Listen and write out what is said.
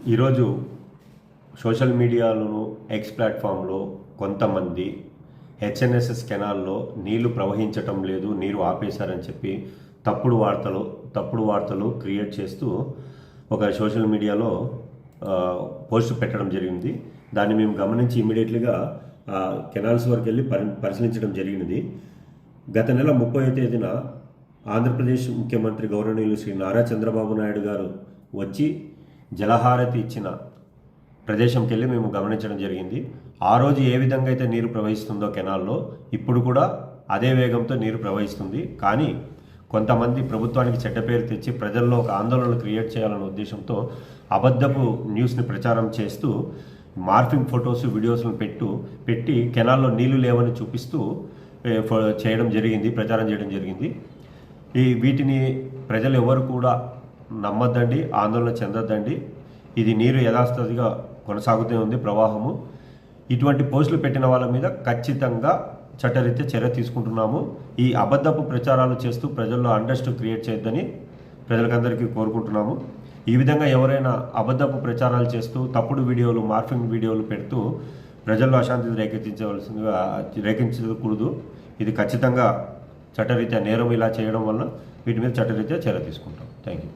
ఈరోజు social మీడియాలోను X ప్లాట్ఫామ్లో కొంతమంది హెచ్ఎన్ఎస్ఎస్ కెనాల్లో నీళ్లు ప్రవహించటం లేదు, నీరు ఆపేశారని చెప్పి తప్పుడు వార్తలు క్రియేట్ చేస్తూ ఒక సోషల్ మీడియాలో పోస్ట్ పెట్టడం జరిగింది. దాన్ని మేము గమనించి ఇమీడియట్లీగా కెనాల్స్ వరకు వెళ్ళి పరిశీలించడం జరిగినది. గత నెల 30వ తేదీన ఆంధ్రప్రదేశ్ ముఖ్యమంత్రి గౌరవనీయులు శ్రీ నారా చంద్రబాబు నాయుడు గారు వచ్చి జలహారతి ఇచ్చిన ప్రదేశంకి వెళ్ళి మేము గమనించడం జరిగింది. ఆ రోజు ఏ విధంగా అయితే నీరు ప్రవహిస్తుందో కెనాల్లో ఇప్పుడు కూడా అదే వేగంతో నీరు ప్రవహిస్తుంది. కానీ కొంతమంది ప్రభుత్వానికి చెడ్డ పేరు తెచ్చి ప్రజల్లో ఒక ఆందోళన క్రియేట్ చేయాలనే ఉద్దేశంతో అబద్ధపు న్యూస్ని ప్రచారం చేస్తూ మార్ఫింగ్ ఫొటోస్ వీడియోస్ను పెట్టి కెనాల్లో నీళ్లు లేవని చూపిస్తూ ప్రచారం చేయడం జరిగింది. వీటిని ప్రజలు ఎవరు కూడా నమ్మద్దండి, ఆందోళన చెందొద్దండి. ఇది నీరు యథాస్థితిగా కొనసాగుతూ ఉంది ప్రవాహము. ఇటువంటి పోస్టులు పెట్టిన వాళ్ళ మీద ఖచ్చితంగా చట్టరీత్యా చర్య తీసుకుంటున్నాము. ఈ అబద్ధపు ప్రచారాలు చేస్తూ ప్రజల్లో అన్రెస్ట్ క్రియేట్ చేయొద్దని ప్రజలకందరికీ కోరుకుంటున్నాము. ఈ విధంగా ఎవరైనా అబద్ధపు ప్రచారాలు చేస్తూ తప్పుడు వీడియోలు, మార్ఫింగ్ వీడియోలు పెడుతూ ప్రజల్లో అశాంతిని రేకించకూడదు. ఇది ఖచ్చితంగా చట్టరీత్యా నేరం. ఇలా చేయడం వల్ల వీటి మీద చట్టరీత్యా చర్య తీసుకుంటాం. Thank you.